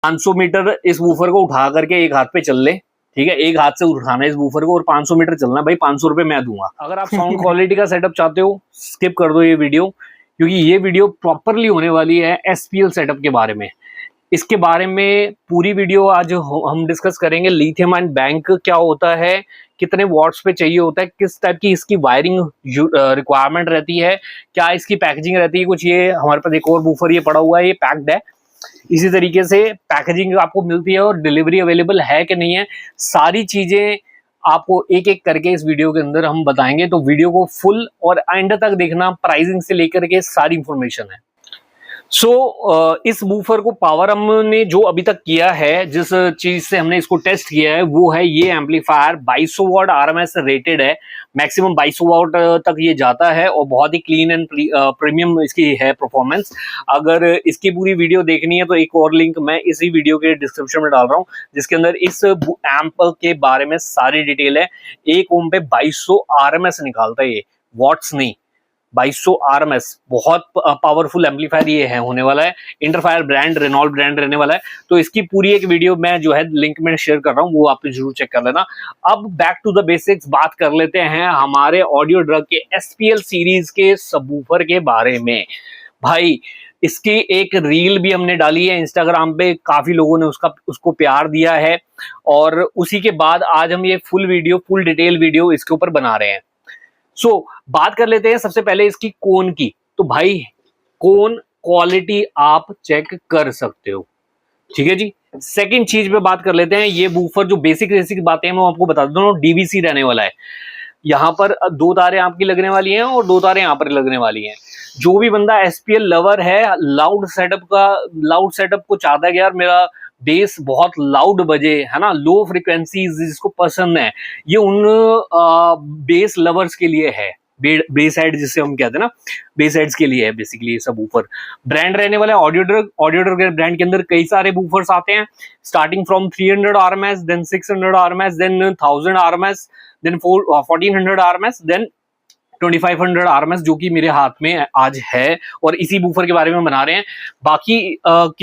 500 metre इस woofer को उठा करके एक हाथ पे चल ले, ठीक है, एक हाथ से उठाना है इस वूफर को और 500 मीटर चलना, भाई 500 रुपए मैं दूंगा। अगर आप साउंड क्वालिटी का सेटअप चाहते हो स्किप कर दो ये वीडियो, क्योंकि ये वीडियो प्रॉपरली होने वाली है एसपीएल सेटअप के बारे में। इसके बारे में पूरी वीडियो आज हम डिस्कस करेंगे। लिथियम आयन बैंक क्या होता है, कितने वॉट्स पे चाहिए होता है, किस टाइप की इसकी वायरिंग रिक्वायरमेंट रहती है, क्या इसकी पैकेजिंग रहती है। कुछ ये हमारे पास एक और बूफर ये पड़ा हुआ है, ये पैक्ड है, इसी तरीके से पैकेजिंग आपको मिलती है और डिलीवरी अवेलेबल है कि नहीं है, सारी चीजें आपको एक एक करके इस वीडियो के अंदर हम बताएंगे। तो वीडियो को फुल और एंड तक देखना, प्राइसिंग से लेकर के सारी इंफॉर्मेशन है। इस बूफर को पावर हमने जो अभी तक किया है, जिस चीज से हमने इसको टेस्ट किया है, वो है ये एम्पलीफायर 2200 वाट आरएमएस रेटेड है, मैक्सिमम 2200 वाट तक ये जाता है और बहुत ही क्लीन एंड प्रीमियम इसकी है परफॉर्मेंस। अगर इसकी पूरी वीडियो देखनी है तो एक और लिंक मैं इसी वीडियो के डिस्क्रिप्शन में डाल रहा हूँ, जिसके अंदर इस एम्प के बारे में सारी डिटेल है। 1 ओम पे 2200 आरएमएस निकालता है ये, वॉट्स नहीं, 2200 आरएमएस, बहुत पावरफुल एम्पलीफायर ये है होने वाला है। इंटरफायर ब्रांड, रेनॉल्ट ब्रांड रहने वाला है। तो इसकी पूरी एक वीडियो मैं जो है लिंक में शेयर कर रहा हूँ, वो आप जरूर चेक कर लेना। अब बैक टू द बेसिक्स, बात कर लेते हैं हमारे ऑडियो ड्रग के एसपीएल सीरीज के सबवूफर के बारे में। भाई इसकी एक रील भी हमने डाली है इंस्टाग्राम पे, काफी लोगों ने उसको प्यार दिया है और उसी के बाद आज हम ये फुल डिटेल वीडियो इसके ऊपर बना रहे हैं। बात कर लेते हैं सबसे पहले इसकी कोन की। तो भाई कोन क्वालिटी आप चेक कर सकते हो, ठीक है जी। सेकंड चीज पे बात कर लेते हैं, ये बूफर जो बेसिक बातें हैं मैं आपको बता देता हूँ। डीवीसी रहने वाला है, यहाँ पर 2 तारें आपकी लगने वाली हैं और 2 तारें यहाँ पर लगने वाली हैं। जो भी बंदा एसपीएल लवर है, लाउड सेटअप को चाहता है कि यार मेरा बेस बहुत लाउड बजे, है ना, लो फ्रिक्वेंसीज जिसको पसंद है, ये उन बेस लवर्स के लिए है। बेस हेड जिसे हम कहते हैं ना, बेस हेड्स के लिए है बेसिकली ये सब बूफर। ब्रांड रहने वाला है ऑडियो ड्रग ब्रांड के अंदर कई सारे बूफर्स आते हैं, starting from 300 RMS, then 600 RMS, then 1000 RMS, then 1400 RMS, then 2500 RMS, जो कि मेरे हाथ में आज है और इसी बूफर के बारे में बना रहे हैं। बाकी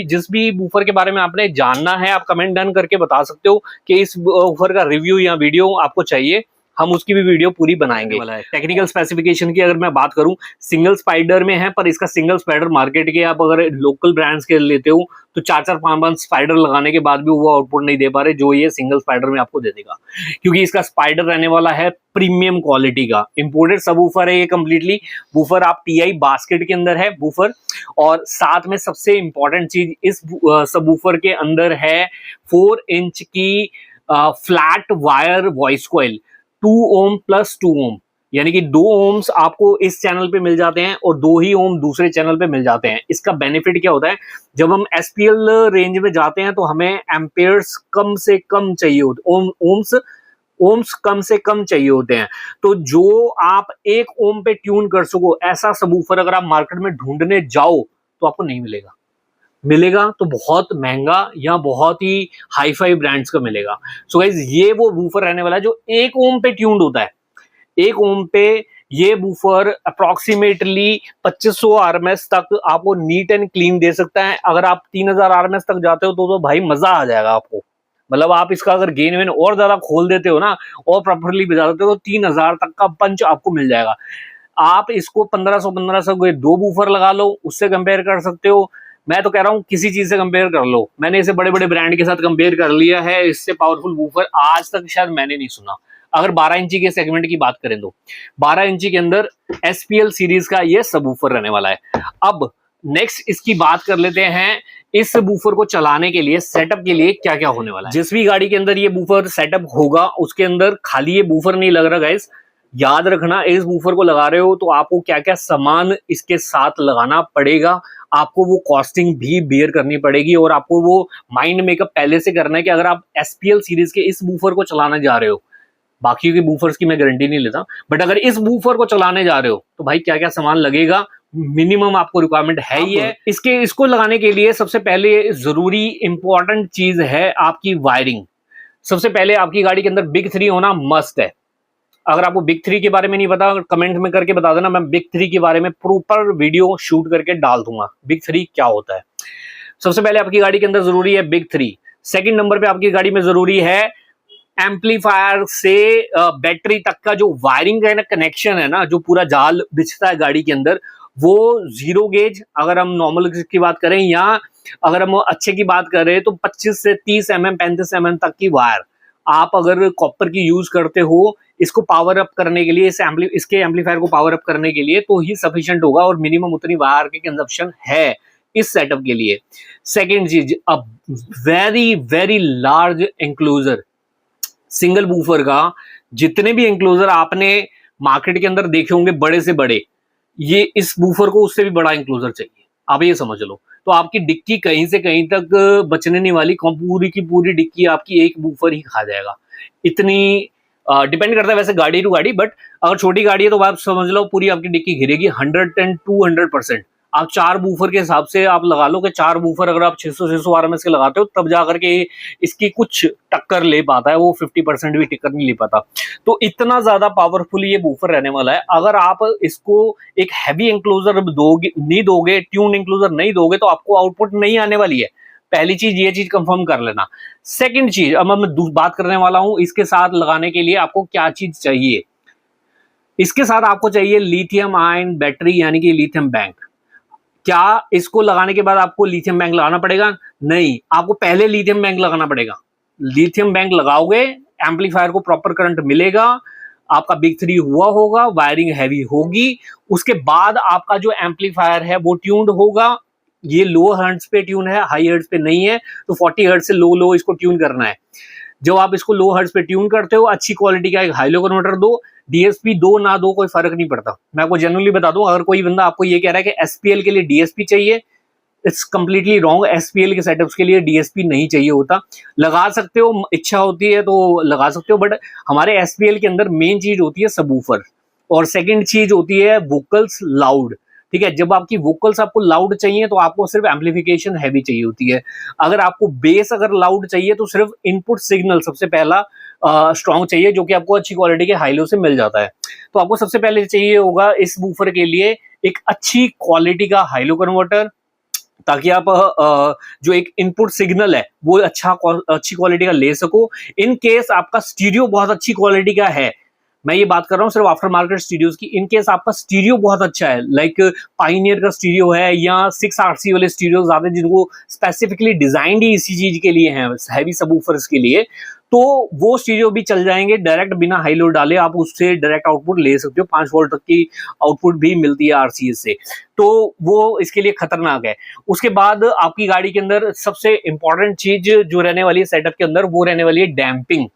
जिस भी बूफर के बारे में आपने जानना है, आप कमेंट डन करके बता सकते हो कि इस बूफर का रिव्यू या वीडियो आपको चाहिए, हम उसकी भी वीडियो पूरी बनाएंगे। टेक्निकल स्पेसिफिकेशन की अगर मैं बात करूं, सिंगल स्पाइडर में है, पर इसका सिंगल स्पाइडर मार्केट के आप अगर लोकल ब्रांड्स के लेते हो तो 4-5 स्पाइडर लगाने के बाद भी वो आउटपुट नहीं दे पा रहे जो ये सिंगल स्पाइडर में आपको दे देगा, क्योंकि इसका स्पाइडर रहने वाला है प्रीमियम क्वालिटी का। इंपोर्टेड सबवूफर है ये कंप्लीटली। बूफर आप टीआई बास्केट के अंदर है बूफर, और साथ में सबसे इंपॉर्टेंट चीज इस सबवूफर के अंदर है 4 इंच की flat wire voice coil, 2 ohm plus 2 ओम, यानी कि 2 ओम्स आपको इस चैनल पे मिल जाते हैं और 2 ही ओम दूसरे चैनल पे मिल जाते हैं। इसका बेनिफिट क्या होता है, जब हम एसपीएल रेंज में जाते हैं तो हमें एम्पेयर्स कम से कम चाहिए होते, ओम्स कम से कम चाहिए होते हैं। तो जो आप 1 ओम पे ट्यून कर सको, ऐसा सबवूफर अगर आप मार्केट में ढूंढने जाओ तो आपको नहीं मिलेगा तो बहुत महंगा या बहुत ही हाई फाई ब्रांड्स का मिलेगा। सो गाइज ये वो बूफर रहने वाला है जो 1 ओम पे ट्यून्ड होता है। 1 ओम पे ये बूफर अप्रोक्सीमेटली 2500 आरएमएस तक आपको नीट एंड क्लीन दे सकता है। अगर आप 3000 आरएमएस तक जाते हो तो भाई मजा आ जाएगा आपको। मतलब आप इसका अगर गेन वेन और ज्यादा खोल देते हो ना और प्रॉपरली बजा देते हो तो 3000 तक का पंच आपको मिल जाएगा। आप इसको 1500 के 2 बूफर लगा लो, उससे कंपेयर कर सकते हो। मैं तो कह रहा हूँ किसी चीज से कंपेयर कर लो। मैंने इसे बड़े बड़े ब्रांड के साथ कंपेयर कर लिया है, इससे पावरफुल बूफर आज तक शायद मैंने नहीं सुना। अगर 12 इंची के सेगमेंट की बात करें तो 12 इंची के अंदर एसपीएल सीरीज का ये सबवूफर रहने वाला है। अब नेक्स्ट इसकी बात कर लेते हैं, इस बूफर को चलाने के लिए, सेटअप के लिए क्या क्या होने वाला है। जिस भी गाड़ी के अंदर ये बूफर सेटअप होगा उसके अंदर खाली ये बूफर नहीं लग रहा गाइस, याद रखना इस बूफर को लगा रहे हो तो आपको क्या क्या सामान इसके साथ लगाना पड़ेगा, आपको वो कॉस्टिंग भी बेयर करनी पड़ेगी और आपको वो माइंड मेकअप पहले से करना है कि अगर आप एसपीएल सीरीज के इस बूफर को चलाने जा रहे हो, बाकी के बूफर्स की मैं गारंटी नहीं लेता, बट अगर इस बूफर को चलाने जा रहे हो तो भाई क्या क्या सामान लगेगा, मिनिमम आपको रिक्वायरमेंट है ही है। इसको लगाने के लिए सबसे पहले जरूरी इंपॉर्टेंट चीज है आपकी वायरिंग। सबसे पहले आपकी गाड़ी के अंदर बिग 3 होना मस्ट है। अगर आपको बिग 3 के बारे में नहीं पता, कमेंट में करके बता देना, मैं बिग 3 के बारे में प्रॉपर वीडियो शूट करके डाल दूंगा। बिग 3 क्या होता है। सबसे पहले आपकी गाड़ी के अंदर जरूरी है बिग 3। सेकंड नंबर पे आपकी गाड़ी में जरूरी है एम्पलीफायर से बैटरी तक का जो वायरिंग का कनेक्शन है ना, जो पूरा जाल बिछता है गाड़ी के अंदर, वो 0 गेज अगर हम नॉर्मल की बात करें, या अगर हम अच्छे की बात करें तो 25 से 30 mm 35 mm तक की वायर आप अगर कॉपर की यूज करते हो इसको पावर अप करने के लिए, इसके एम्पलीफायर को पावर अप करने के लिए, तो ही सफिशिएंट होगा और मिनिमम उतनी वायर की कंजप्शन है इस सेटअप के लिए। सेकेंड चीज, अब very very large enclosure. Single woofer का जितने भी एंक्लोजर आपने मार्केट के अंदर देखे होंगे बड़े से बड़े, ये इस बूफर को उससे भी बड़ा एंक्लोजर चाहिए, आप ये समझ लो। तो आपकी डिक्की कहीं से कहीं तक बचने नहीं वाली, पूरी की पूरी डिक्की आपकी एक बूफर ही खा जाएगा। इतनी डिपेंड करता है वैसे गाड़ी टू गाड़ी, बट अगर छोटी गाड़ी है तो आप समझ लो पूरी आपकी डिक्की घिरेगी 110 to 200%। आप 4 बूफर के हिसाब से आप लगा लो कि 4 बूफर अगर आप 600 आरएमएस के लगाते हो तब जाकर के इसकी कुछ टक्कर ले पाता है, वो 50% भी टक्कर नहीं ले पाता। तो इतना ज्यादा पावरफुल ये बूफर रहने वाला है। अगर आप इसको एक हैवी एंक्लोजर नहीं दोगे, ट्यून एंक्लोजर नहीं दोगे, तो आपको आउटपुट नहीं आने वाली है। पहली चीज ये चीज कंफर्म कर लेना। सेकंड चीज, अब मैं बात करने वाला हूं इसके साथ लगाने के लिए आपको क्या चीज चाहिए। इसके साथ आपको चाहिए लिथियम आयन बैटरी, यानी कि लिथियम बैंक। क्या इसको लगाने के बाद आपको लिथियम बैंक लगाना पड़ेगा? नहीं, आपको पहले लिथियम बैंक लगाना पड़ेगा। लिथियम बैंक लगाओगे, एम्पलीफायर को प्रॉपर करंट मिलेगा, आपका बिग 3 हुआ होगा, वायरिंग हैवी होगी, उसके बाद आपका जो एम्पलीफायर है वो ट्यून्ड होगा। ये लो हर्ट्ज पे ट्यून है, हाई हर्ट्ज पे नहीं है, तो 40 हर्ट्ज से लो इसको ट्यून करना है। जब आप इसको लो हर्ट्ज पे ट्यून करते हो, अच्छी क्वालिटी का एक हाइलो कन्वर्टर दो, डीएसपी दो ना दो कोई फर्क नहीं पड़ता। मैं आपको जनरली बता दूं, अगर कोई बंदा आपको ये कह रहा है कि एसपीएल के लिए डीएसपी चाहिए, इट्स कंप्लीटली रॉन्ग। एसपीएल के सेटअप्स के लिए डीएसपी नहीं चाहिए होता। लगा सकते हो, इच्छा होती है तो लगा सकते हो, बट हमारे एसपीएल के अंदर मेन चीज होती है सबवूफर, और सेकंड चीज होती है वोकल्स लाउड। ठीक है, जब आपकी वोकल्स आपको लाउड चाहिए तो आपको सिर्फ एम्पलीफिकेशन हैवी चाहिए होती है। अगर आपको बेस अगर लाउड चाहिए तो सिर्फ इनपुट सिग्नल सबसे पहला स्ट्रॉन्ग चाहिए, जो कि आपको अच्छी क्वालिटी के हाइलो से मिल जाता है। तो आपको सबसे पहले चाहिए होगा इस बूफर के लिए एक अच्छी क्वालिटी का हाइलो कन्वर्टर, ताकि आप जो एक इनपुट सिग्नल है वो अच्छी क्वालिटी का ले सको। इन केस आपका स्टीरियो बहुत अच्छी क्वालिटी का है, मैं ये बात कर रहा हूँ सिर्फ आफ्टर मार्केट स्टीरियोज की, इन केस आपका स्टीरियो बहुत अच्छा है, लाइक पाइनियर का स्टीरियो है या 6RC वाले स्टीरियोज आते हैं जिनको स्पेसिफिकली डिजाइंड ही इसी चीज के लिए हैं, हैवी सबवूफर्स के लिए, तो वो स्टीरियो भी चल जाएंगे डायरेक्ट बिना हाई लोड डाले। आप उससे डायरेक्ट आउटपुट ले सकते हो, 5 वोल्ट तक की आउटपुट भी मिलती है आरसीएस से, तो वो इसके लिए खतरनाक है। उसके बाद आपकी गाड़ी के अंदर सबसे इंपॉर्टेंट चीज जो रहने वाली है सेटअप के अंदर, वो रहने वाली है डैम्पिंग।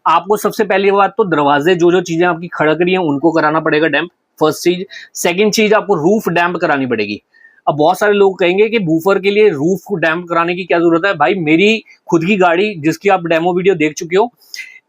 आपको सबसे पहली बात तो दरवाजे जो चीजें आपकी खड़क रही हैं उनको कराना पड़ेगा डैम्प, फर्स्ट चीज। सेकंड चीज, आपको रूफ डैम्प करानी पड़ेगी। अब बहुत सारे लोग कहेंगे कि बूफर के लिए रूफ को डैम्प कराने की क्या जरूरत है। भाई, मेरी खुद की गाड़ी जिसकी आप डेमो वीडियो देख चुके हो,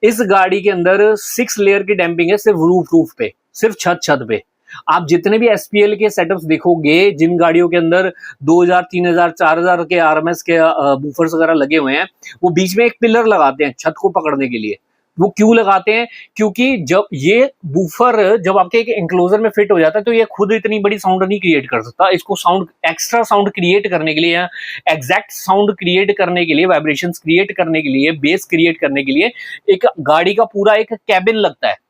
इस गाड़ी के अंदर 6 लेयर की डैम्पिंग है, सिर्फ रूफ पे, सिर्फ छत पे। आप जितने भी एसपीएल के सेटअप्स देखोगे, जिन गाड़ियों के अंदर 2000 3000 4000 के आरएमएस के बूफर्स वगैरह लगे हुए हैं, वो बीच में एक पिलर लगाते हैं छत को पकड़ने के लिए। वो क्यों लगाते हैं? क्योंकि जब ये बूफर जब आपके एक एंक्लोजर में फिट हो जाता है तो ये खुद इतनी बड़ी साउंड नहीं क्रिएट कर सकता। इसको साउंड, एक्स्ट्रा साउंड क्रिएट करने के लिए या एग्जैक्ट साउंड क्रिएट करने के लिए, वाइब्रेशंस क्रिएट करने के लिए, बेस क्रिएट करने के लिए एक गाड़ी का पूरा एक कैबिन लगता है।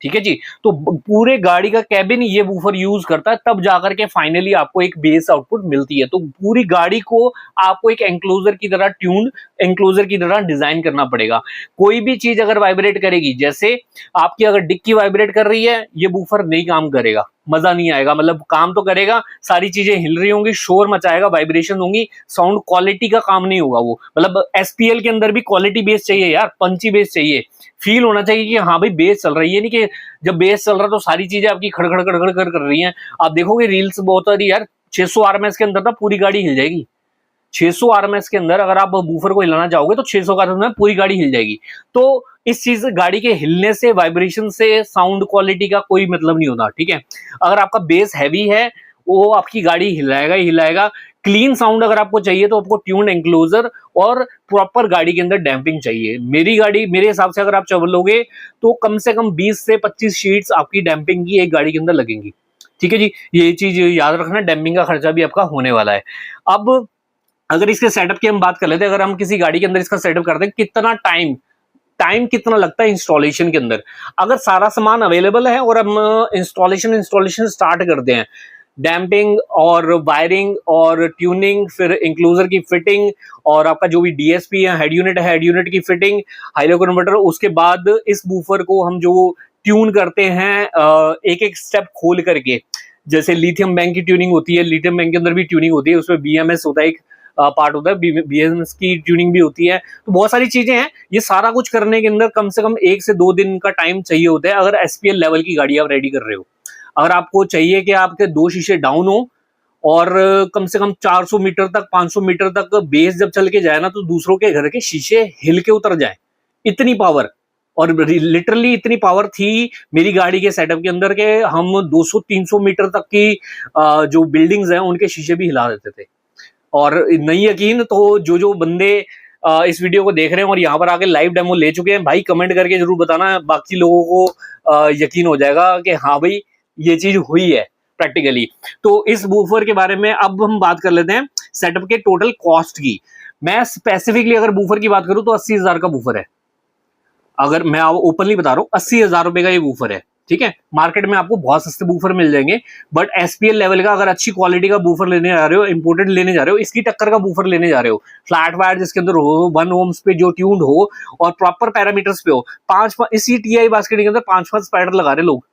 ठीक है जी, तो पूरे गाड़ी का कैबिन ये बूफर यूज करता है, तब जाकर के फाइनली आपको एक बेस आउटपुट मिलती है। तो पूरी गाड़ी को आपको एक एंक्लोजर की तरह ट्यून, एंक्लोजर की तरह डिजाइन करना पड़ेगा। कोई भी चीज अगर वाइब्रेट करेगी, जैसे आपकी अगर डिक्की वाइब्रेट कर रही है, ये बूफर नहीं काम करेगा, मजा नहीं आएगा। मतलब काम तो करेगा, सारी चीजें हिल रही होंगी, शोर मचाएगा, वाइब्रेशन होंगी, साउंड क्वालिटी का काम नहीं होगा वो। मतलब एसपीएल के अंदर भी क्वालिटी बेस चाहिए यार, पंची बेस चाहिए, फील होना चाहिए कि हाँ भाई बेस चल रही है। नहीं कि जब बेस चल रहा तो सारी चीजें आपकी खड़खड़ खड़खड़ कर रही हैं। आप देखोगे रील्स बहुत सारी यार, 600 आरएमएस के अंदर ना पूरी गाड़ी हिल जाएगी। 600 आरएमएस के अंदर अगर आप बूफर को हिलाना चाहोगे तो 600 का में पूरी गाड़ी हिल जाएगी। तो इस चीज, गाड़ी के हिलने से, वाइब्रेशन से साउंड क्वालिटी का कोई मतलब नहीं होता। ठीक है, अगर आपका बेस हैवी है वो आपकी गाड़ी हिलाएगा ही हिलाएगा। क्लीन साउंड अगर आपको चाहिए तो आपको ट्यून एंक्लोजर और प्रॉपर गाड़ी के अंदर डैम्पिंग चाहिए। मेरी गाड़ी, मेरे हिसाब से अगर आप चलोगे तो कम से कम 20 से 25 शीट्स आपकी डैम्पिंग की एक गाड़ी के अंदर लगेंगी। ठीक है जी, ये चीज याद रखना, डैम्पिंग का खर्चा भी आपका होने वाला है। अब अगर इसके सेटअप की हम बात कर लेते हैं, अगर हम किसी गाड़ी के अंदर इसका सेटअप करते हैं, कितना टाइम कितना लगता है इंस्टॉलेशन के अंदर। अगर सारा सामान अवेलेबल है और हम इंस्टॉलेशन स्टार्ट करते हैं, डैम्पिंग और वायरिंग और ट्यूनिंग, फिर इंक्लूजर की फिटिंग और आपका जो भी डीएसपी है, हेड यूनिट की फिटिंग, हाइलो कन्वर्टर, उसके बाद इस बूफर को हम जो ट्यून करते हैं एक एक स्टेप खोल करके, जैसे लिथियम बैंक की ट्यूनिंग होती है, लिथियम बैंक के अंदर भी ट्यूनिंग होती है, उसमें बीएमएस होता है, एक पार्ट होता है, बीएमएस की ट्यूनिंग भी होती है। तो बहुत सारी चीजें हैं, ये सारा कुछ करने के अंदर कम से कम 1 से 2 दिन का टाइम चाहिए होता है, अगर एसपीएल लेवल की गाड़ी आप रेडी कर रहे हो। अगर आपको चाहिए कि आपके 2 शीशे डाउन हो और कम से कम 400 मीटर तक 500 मीटर तक बेस जब चल के जाए ना, तो दूसरों के घर के शीशे हिल के उतर जाए, इतनी पावर। और लिटरली इतनी पावर थी मेरी गाड़ी के सेटअप के अंदर के हम 200-300 मीटर तक की जो बिल्डिंग्स हैं उनके शीशे भी हिला देते थे। और नहीं यकीन तो जो बंदे इस वीडियो को देख रहे हैं और यहाँ पर आके लाइव डेमो ले चुके हैं, भाई कमेंट करके जरूर बताना, बाकी लोगों को यकीन हो जाएगा कि हाँ भाई ये चीज हुई है प्रैक्टिकली। तो इस बूफर के बारे में अब हम बात कर लेते हैं सेटअप के टोटल कॉस्ट की। मैं स्पेसिफिकली अगर बूफर की बात करूं तो 80,000 का बूफर है। अगर मैं ओपनली बता रहा हूं 80,000 रुपए का ये बूफर है, ठीक है। मार्केट में आपको बहुत सस्ते बूफर मिल जाएंगे, बट एसपीएल लेवल का अगर अच्छी क्वालिटी का बूफर लेने जा रहे हो, इंपोर्टेड लेने जा रहे हो, इसकी टक्कर का बूफर लेने जा रहे हो, फ्लैट वायर जिसके अंदर हो, 1 ओम्स पे जो ट्यून्ड हो और प्रॉपर पैरामीटर्स पे हो, इसी टीआई बास्केट के अंदर 5-5 स्पाइडर लगा रहे लोग,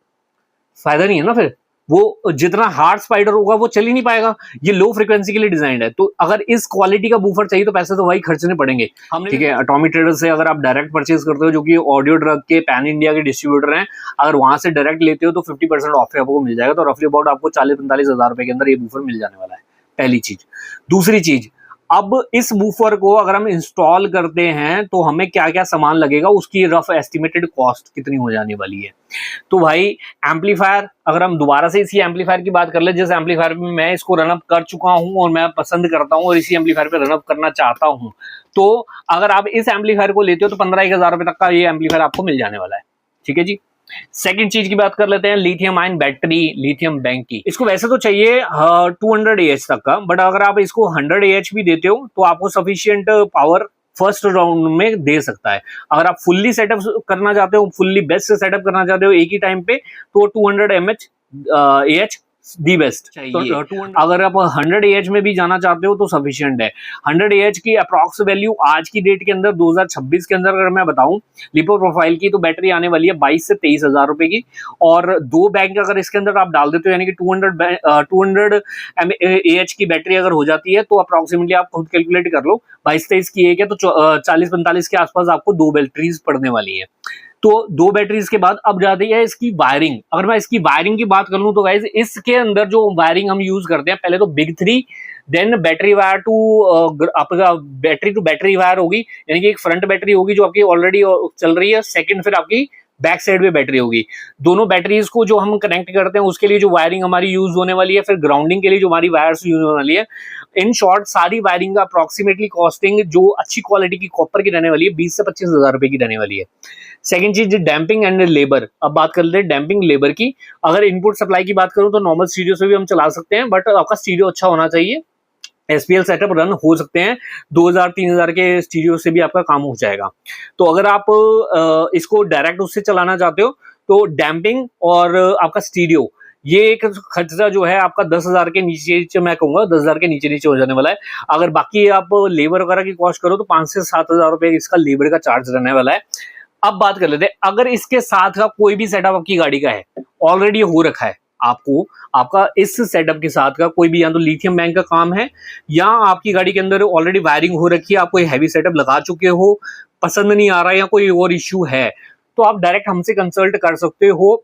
फायदा नहीं है ना। फिर वो जितना हार्ड स्पाइडर होगा वो चल ही नहीं पाएगा। ये लो फ्रीक्वेंसी के लिए डिजाइंड है, तो अगर इस क्वालिटी का बूफर चाहिए तो पैसे तो भाई खर्चने पड़ेंगे। हमने ठीक है, एटॉमिक ट्रेडर से अगर आप डायरेक्ट परचेज करते हो, जो कि ऑडियो ड्रग के पैन इंडिया के डिस्ट्रीब्यूटर हैं, अगर वहां से डायरेक्ट लेते हो तो 50% ऑफ आपको मिल जाएगा। तो रफली अबाउट आपको 40-45 हजार रुपए के अंदर ये बूफर मिल जाने वाला है, पहली चीज। दूसरी चीज, अब इस बूफर को अगर हम इंस्टॉल करते हैं तो हमें क्या क्या सामान लगेगा, उसकी रफ एस्टिमेटेड कॉस्ट कितनी हो जाने वाली है। तो भाई एम्पलीफायर, अगर हम दोबारा से इसी एम्पलीफायर की बात कर ले, जिस एम्पलीफायर में मैं इसको रनअप कर चुका हूं और मैं पसंद करता हूं और इसी एम्पलीफायर पे रनअप करना चाहता हूं, तो अगर आप इस एम्पलीफायर को लेते हो तो 15-1 हजार रुपए तक का ये एम्पलीफायर आपको मिल जाने वाला है, ठीक है जी। सेकंड चीज की बात कर लेते हैं, lithium ion battery, lithium bank की। इसको वैसे तो चाहिए 200 AH तक का, बट अगर आप इसको 100 AH भी देते हो तो आपको सफिशियंट पावर फर्स्ट राउंड में दे सकता है। अगर आप फुल्ली सेटअप करना चाहते हो, फुल्ली बेस्ट से सेटअप करना चाहते हो एक ही टाइम पे, तो 200 AH दी बेस्ट चाहिए। तो अगर आप 100 AH में भी जाना चाहते हो तो सफिशिएंट है। 100 AH की अप्रॉक्स वैल्यू आज की डेट के अंदर 2026 के अंदर अगर मैं बताऊं लिपो प्रोफाइल की, तो बैटरी आने वाली है 22 से 23 हजार रुपए की। और 2 बैंक अगर इसके अंदर आप डाल देते हो, यानी कि 200 AH की बैटरी अगर हो जाती है, तो अप्रॉक्सीमेटली आप खुद कैलकुलेट कर लो, 22-23 की एक है तो 40-45 के आसपास आपको 2 बैटरीज पड़ने वाली है। तो 2 बैटरीज के बाद अब जाती है इसकी वायरिंग। अगर मैं इसकी वायरिंग की बात कर लूं तो गाइस इसके अंदर जो वायरिंग हम यूज करते हैं, पहले तो big 3, then battery wire to आपका बैटरी टू बैटरी वायर होगी, यानी कि एक फ्रंट बैटरी होगी जो आपकी ऑलरेडी चल रही है, सेकंड फिर आपकी बैक साइड में बैटरी होगी। दोनों बैटरीज को जो हम कनेक्ट करते हैं उसके लिए जो वायरिंग हमारी यूज होने वाली है, फिर ग्राउंडिंग के लिए जो हमारी वायर्स यूज होने वाली है। इन शॉर्ट सारी वायरिंग का अप्रोक्सीमेटली कॉस्टिंग जो अच्छी क्वालिटी की कॉपर की रहने वाली है 20 से 25 हजार रुपए की रहने वाली है। सेकंड चीज डैम्पिंग एंड लेबर। अब बात कर लेते हैं डैम्पिंग लेबर की। अगर इनपुट सप्लाई की बात करूं तो नॉर्मल स्टीरियो से भी हम चला सकते हैं, बट आपका स्टीरियो अच्छा होना चाहिए। एसपीएल सेटअप रन हो सकते हैं, 2000-3000 के स्टीरियो से भी आपका काम हो जाएगा। तो अगर आप इसको डायरेक्ट उससे चलाना चाहते हो तो डैम्पिंग और आपका स्टीरियो, ये एक खर्चा जो है आपका 10,000 के नीचे, मैं कहूंगा 10,000 के नीचे हो जाने वाला है। अगर बाकी आप लेबर वगैरह की कॉस्ट करो तो 5 से 7,000 रुपए इसका लेबर का चार्ज रहने वाला है। अब बात कर लेते हैं, अगर इसके साथ का कोई भी सेटअप आपकी गाड़ी का है, ऑलरेडी हो रखा है, आपका इस सेटअप के साथ का कोई भी, या तो लिथियम बैंक का काम है या आपकी गाड़ी के अंदर ऑलरेडी वायरिंग हो रखी है, आप कोई हैवी सेटअप लगा चुके हो, पसंद नहीं आ रहा है या कोई और इश्यू है, तो आप डायरेक्ट हमसे कंसल्ट कर सकते हो।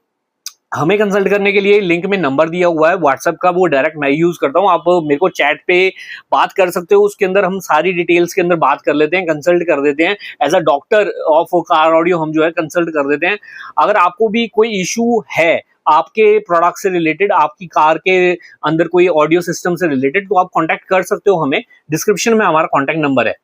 हमें कंसल्ट करने के लिए लिंक में नंबर दिया हुआ है व्हाट्सएप का, वो डायरेक्ट मैं यूज करता हूँ। आप मेरे को चैट पे बात कर सकते हो, उसके अंदर हम सारी डिटेल्स के अंदर बात कर लेते हैं, कंसल्ट कर देते हैं। As a doctor of car audio हम जो है कंसल्ट कर देते हैं। अगर आपको भी कोई इशू है आपके प्रोडक्ट से रिलेटेड, आपकी कार के अंदर कोई ऑडियो सिस्टम से रिलेटेड, तो आप कॉन्टेक्ट कर सकते हो हमें। डिस्क्रिप्शन में हमारा कॉन्टेक्ट नंबर है।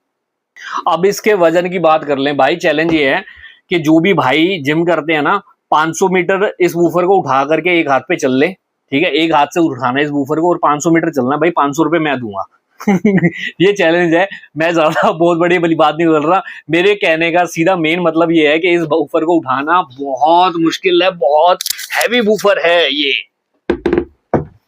अब इसके वजन की बात कर लें भाई, चैलेंज ये है कि जो भी भाई जिम करते हैं ना, 500 मीटर इस बूफर को उठा करके एक हाथ पे चल ले, ठीक है, एक हाथ से उठाना है इस बूफर को और 500 मीटर चलना, भाई 500 रुपए मैं दूंगा। ये चैलेंज है। मैं ज्यादा बहुत बड़ी बड़ी बात नहीं बोल रहा। मेरे कहने का सीधा मेन मतलब ये है कि इस बूफर को उठाना बहुत मुश्किल है, बहुत हैवी बूफर है ये।